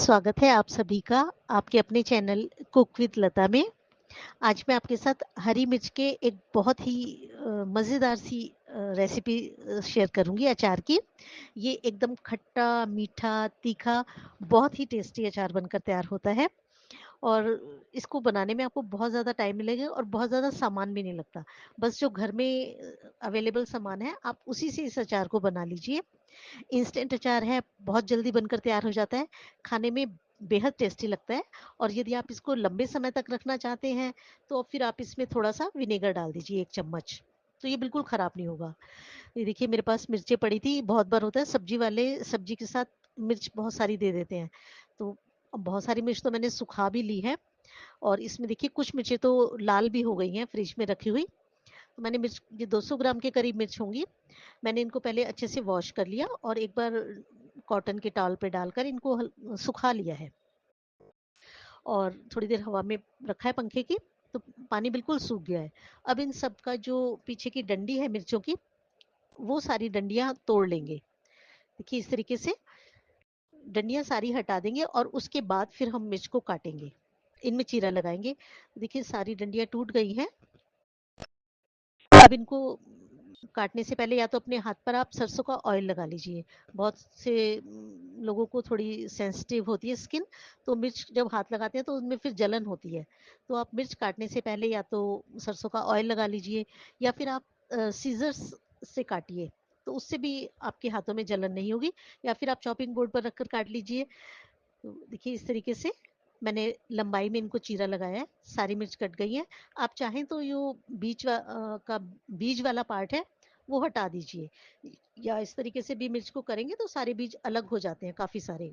स्वागत है आप सभी का आपके अपने चैनल कुक विद लता में। आज मैं आपके साथ हरी मिर्च के एक बहुत ही मज़ेदार सी रेसिपी शेयर करूंगी अचार की। ये एकदम खट्टा मीठा तीखा बहुत ही टेस्टी अचार बनकर तैयार होता है और इसको बनाने में आपको बहुत ज़्यादा टाइम मिलेगा और बहुत ज़्यादा सामान भी नहीं लगता। बस जो घर में अवेलेबल सामान है आप उसी से इस अचार को बना लीजिए। इंस्टेंट अचार है, बहुत जल्दी बनकर तैयार हो जाता है, खाने में बेहद टेस्टी लगता है। और यदि आप इसको लंबे समय तक रखना चाहते हैं तो फिर आप इसमें थोड़ा सा विनेगर डाल दीजिए 1 चम्मच, तो ये बिल्कुल ख़राब नहीं होगा। ये देखिए मेरे पास मिर्चें पड़ी थी, बहुत बार होता है सब्जी वाले सब्जी के साथ मिर्च बहुत सारी दे देते हैं, तो बहुत सारी मिर्च तो मैंने सुखा भी ली है और इसमें देखिए कुछ मिर्चें तो लाल भी हो गई हैं फ्रिज में रखी हुई। तो मैंने मिर्च ये 200 ग्राम के करीब मिर्च होंगी। मैंने इनको पहले अच्छे से वॉश कर लिया और एक बार कॉटन के टॉवल पे डालकर इनको सुखा लिया है और थोड़ी देर हवा में रखा है पंखे की, तो पानी बिल्कुल सूख गया है। अब इन सब का जो पीछे की डंडी है मिर्चों की, वो सारी डंडियां तोड़ लेंगे। देखिए इस तरीके से डंडियां सारी हटा देंगे और उसके बाद फिर हम मिर्च को काटेंगे, इनमें चीरा लगाएंगे। देखिए सारी डंडियां टूट गई हैं। अब इनको काटने से पहले या तो अपने हाथ पर आप सरसों का ऑयल लगा लीजिए। बहुत से लोगों को थोड़ी सेंसिटिव होती है स्किन, तो मिर्च जब हाथ लगाते हैं तो उनमें फिर जलन होती है। तो आप मिर्च काटने से पहले या तो सरसों का ऑयल लगा लीजिए या फिर आप सीजर्स से काटिए, तो उससे भी आपके हाथों में जलन नहीं होगी। या फिर आप चॉपिंग बोर्ड पर रखकर काट लीजिए। तो देखिए इस तरीके से मैंने लंबाई में इनको चीरा लगाया है, सारी मिर्च कट गई है। आप चाहें तो यो का बीज वाला पार्ट है वो हटा दीजिए, या इस तरीके से भी मिर्च को करेंगे तो सारे बीज अलग हो जाते हैं काफ़ी सारे।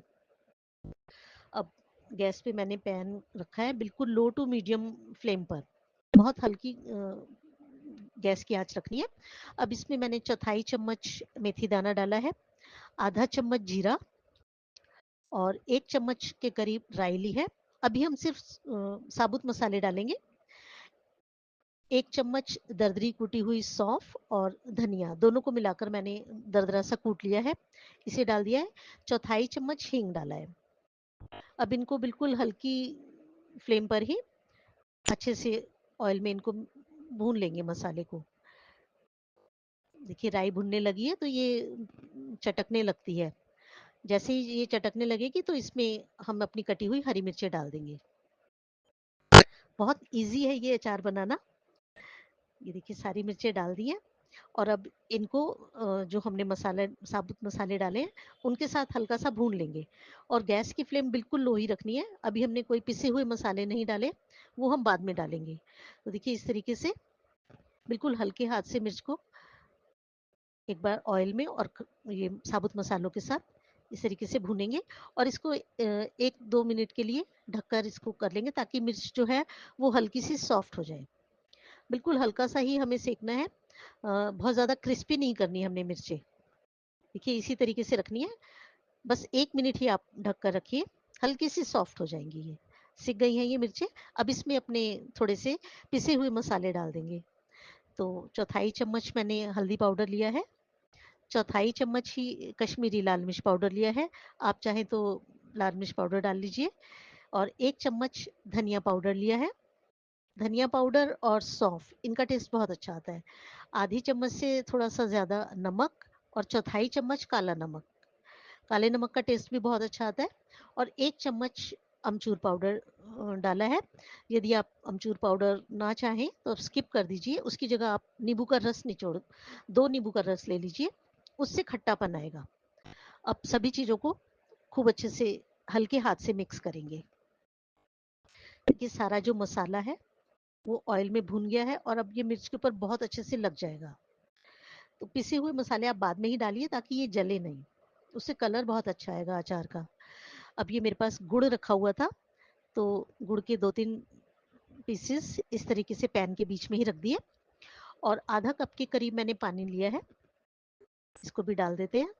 अब गैस पे मैंने पैन रखा है बिल्कुल लो टू मीडियम फ्लेम पर, बहुत हल्की गैस की आंच रखनी है। अब इसमें मैंने चौथाई चम्मच मेथी दाना डाला है, आधा चम्मच जीरा और 1 चम्मच के करीब राई ली है। अभी हम सिर्फ साबुत मसाले डालेंगे। 1 चम्मच दरदरी कुटी हुई सौंफ और धनिया दोनों को मिलाकर मैंने दरदरा सा कूट लिया है, इसे डाल दिया है। चौथाई चम्मच हींग डाला है। अब इनको बिल्कुल हल्की फ्लेम पर ही अच्छे से ऑयल में इनको भून लेंगे मसाले को। देखिए राई भुनने लगी है तो ये चटकने लगती है। जैसे ही ये चटकने लगेगी तो इसमें हम अपनी कटी हुई हरी मिर्चें डाल देंगे। बहुत इजी है ये अचार बनाना। ये देखिए सारी मिर्चें डाल दी हैं और अब इनको जो हमने मसाला साबुत मसाले डाले हैं उनके साथ हल्का सा भून लेंगे और गैस की फ्लेम बिल्कुल लो ही रखनी है। अभी हमने कोई पिसे हुए मसाले नहीं डाले, वो हम बाद में डालेंगे। तो देखिए इस तरीके से बिल्कुल हल्के हाथ से मिर्च को एक बार ऑयल में और ये साबुत मसालों के साथ इस तरीके से भूनेंगे और इसको 1-2 मिनट के लिए ढककर इसको कर लेंगे ताकि मिर्च जो है वो हल्की सी सॉफ्ट हो जाए। बिल्कुल हल्का सा ही हमें सेकना है, बहुत ज़्यादा क्रिस्पी नहीं करनी हमने मिर्चें। देखिए इसी तरीके से रखनी है, बस 1 मिनट ही आप ढक कर रखिए, हल्की सी सॉफ्ट हो जाएंगी ये। सिक गई हैं ये मिर्चें। अब इसमें अपने थोड़े से पिसे हुए मसाले डाल देंगे। तो चौथाई चम्मच मैंने हल्दी पाउडर लिया है, चौथाई चम्मच ही कश्मीरी लाल मिर्च पाउडर लिया है, आप चाहें तो लाल मिर्च पाउडर डाल लीजिए। और 1 चम्मच धनिया पाउडर लिया है। धनिया पाउडर और सौंफ इनका टेस्ट बहुत अच्छा आता है। आधी चम्मच से थोड़ा सा ज़्यादा नमक और चौथाई चम्मच काला नमक। काले नमक का टेस्ट भी बहुत अच्छा आता है। और 1 चम्मच अमचूर पाउडर डाला है। यदि आप अमचूर पाउडर ना चाहें तो आप स्किप कर दीजिए, उसकी जगह आप नींबू का रस निचोड़ 2 नींबू का रस ले लीजिए, उससे खट्टापन आएगा। अब सभी चीज़ों को खूब अच्छे से हल्के हाथ से मिक्स करेंगे। देखिए सारा जो मसाला है वो ऑयल में भून गया है और अब ये मिर्च के ऊपर बहुत अच्छे से लग जाएगा। तो पिसे हुए मसाले आप बाद में ही डालिए ताकि ये जले नहीं, उससे कलर बहुत अच्छा आएगा अचार का। अब ये मेरे पास गुड़ रखा हुआ था, तो गुड़ के 2-3 पीसेस इस तरीके से पैन के बीच में ही रख दिए और आधा कप के करीब मैंने पानी लिया है, इसको भी डाल देते हैं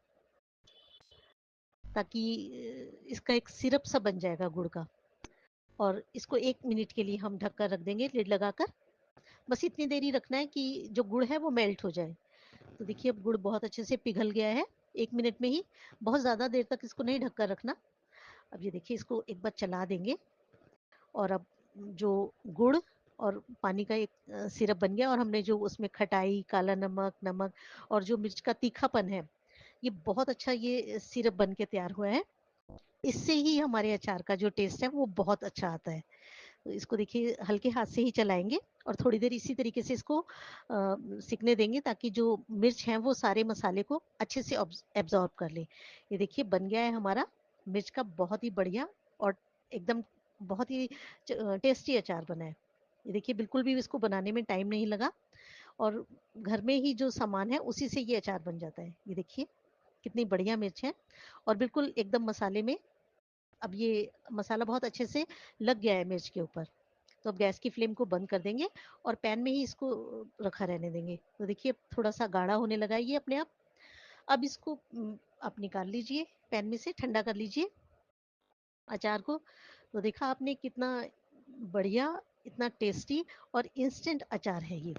ताकि इसका एक सिरप सा बन जाएगा गुड़ का। और इसको 1 मिनट के लिए हम ढक कर रख देंगे लिड लगाकर। बस इतनी देर ही रखना है कि जो गुड़ है वो मेल्ट हो जाए। तो देखिए अब गुड़ बहुत अच्छे से पिघल गया है 1 मिनट में ही। बहुत ज़्यादा देर तक इसको नहीं ढककर रखना। अब ये देखिए इसको एक बार चला देंगे और अब जो गुड़ और पानी का एक सिरप बन गया और हमने जो उसमें खटाई, काला नमक, नमक और जो मिर्च का तीखापन है, ये बहुत अच्छा ये सिरप बन के तैयार हुआ है। इससे ही हमारे अचार का जो टेस्ट है वो बहुत अच्छा आता है। तो इसको देखिए हल्के हाथ से ही चलाएंगे और थोड़ी देर इसी तरीके से इसको सिकने देंगे ताकि जो मिर्च है वो सारे मसाले को अच्छे से एब्जॉर्ब कर ले। ये देखिए बन गया है हमारा मिर्च का बहुत ही बढ़िया और एकदम बहुत ही टेस्टी अचार बना है। ये देखिए बिल्कुल भी इसको बनाने में टाइम नहीं लगा और घर में ही जो सामान है उसी से ये अचार बन जाता है। ये देखिए कितनी बढ़िया मिर्च है और बिल्कुल एकदम मसाले में। अब ये मसाला बहुत अच्छे से लग गया है मिर्च के ऊपर। तो अब गैस की फ्लेम को बंद कर देंगे और पैन में ही इसको रखा रहने देंगे। तो देखिए थोड़ा सा गाढ़ा होने लगा ये अपने आप। अब इसको आप निकाल लीजिए पैन में से, ठंडा कर लीजिए अचार को। तो देखा आपने कितना बढ़िया, इतना टेस्टी और इंस्टेंट अचार है ये।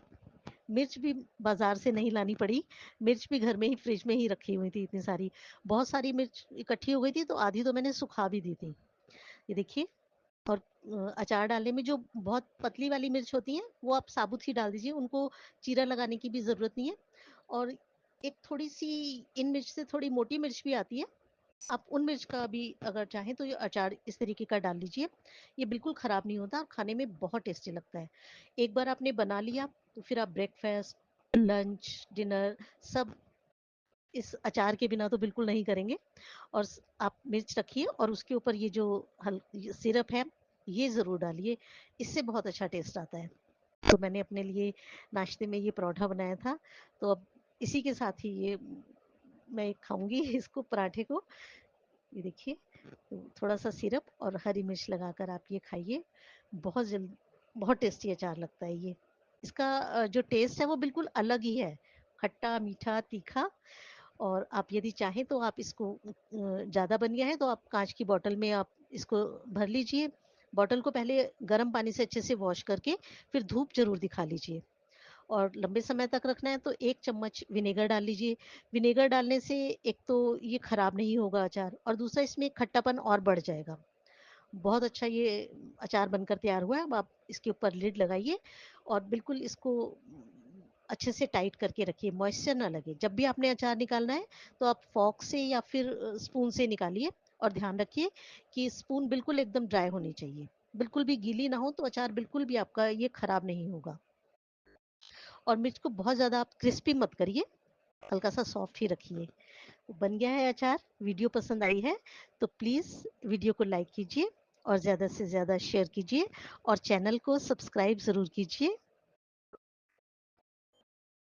मिर्च भी बाजार से नहीं लानी पड़ी, मिर्च भी घर में ही फ्रिज में ही रखी हुई थी इतनी सारी। बहुत सारी मिर्च इकट्ठी हो गई थी तो आधी तो मैंने सुखा भी दी थी। ये देखिए। और अचार डालने में जो बहुत पतली वाली मिर्च होती है वो आप साबुत ही डाल दीजिए, उनको चीरा लगाने की भी ज़रूरत नहीं है। और एक थोड़ी सी इन मिर्च से थोड़ी मोटी मिर्च भी आती है, आप उन मिर्च का भी अगर चाहें तो ये अचार इस तरीके का डाल लीजिए। ये बिल्कुल ख़राब नहीं होता और खाने में बहुत टेस्टी लगता है। एक बार आपने बना लिया तो फिर आप ब्रेकफास्ट, लंच, डिनर सब इस अचार के बिना तो बिल्कुल नहीं करेंगे। और आप मिर्च रखिए और उसके ऊपर ये जो सिरप है ये ज़रूर डालिए, इससे बहुत अच्छा टेस्ट आता है। तो मैंने अपने लिए नाश्ते में ये परोठा बनाया था, तो अब इसी के साथ ही ये मैं खाऊंगी इसको, पराठे को। ये देखिए तो थोड़ा सा सिरप और हरी मिर्च लगाकर आप ये खाइए। बहुत जल्द बहुत टेस्टी अचार लगता है ये। इसका जो टेस्ट है वो बिल्कुल अलग ही है, खट्टा मीठा तीखा। और आप यदि चाहें तो आप इसको ज़्यादा बन गया है तो आप कांच की बोतल में आप इसको भर लीजिए। बोतल को पहले गर्म पानी से अच्छे से वॉश करके फिर धूप जरूर दिखा लीजिए। और लंबे समय तक रखना है तो 1 चम्मच विनेगर डाल लीजिए। विनेगर डालने से एक तो ये खराब नहीं होगा अचार और दूसरा इसमें खट्टापन और बढ़ जाएगा। बहुत अच्छा ये अचार बनकर तैयार हुआ है। अब आप इसके ऊपर लिड लगाइए और बिल्कुल इसको अच्छे से टाइट करके रखिए, मॉइस्चर ना लगे। जब भी आपने अचार निकालना है तो आप फॉक से या फिर स्पून से निकालिए और ध्यान रखिए कि स्पून बिल्कुल एकदम ड्राई होनी चाहिए, बिल्कुल भी गीली ना हो तो अचार बिल्कुल भी आपका ये खराब नहीं होगा। और मिर्च को बहुत ज़्यादा आप क्रिस्पी मत करिए, हल्का सा सॉफ्ट ही रखिए। बन गया है अचार। वीडियो पसंद आई है तो प्लीज़ वीडियो को लाइक कीजिए और ज़्यादा से ज़्यादा शेयर कीजिए और चैनल को सब्सक्राइब ज़रूर कीजिए।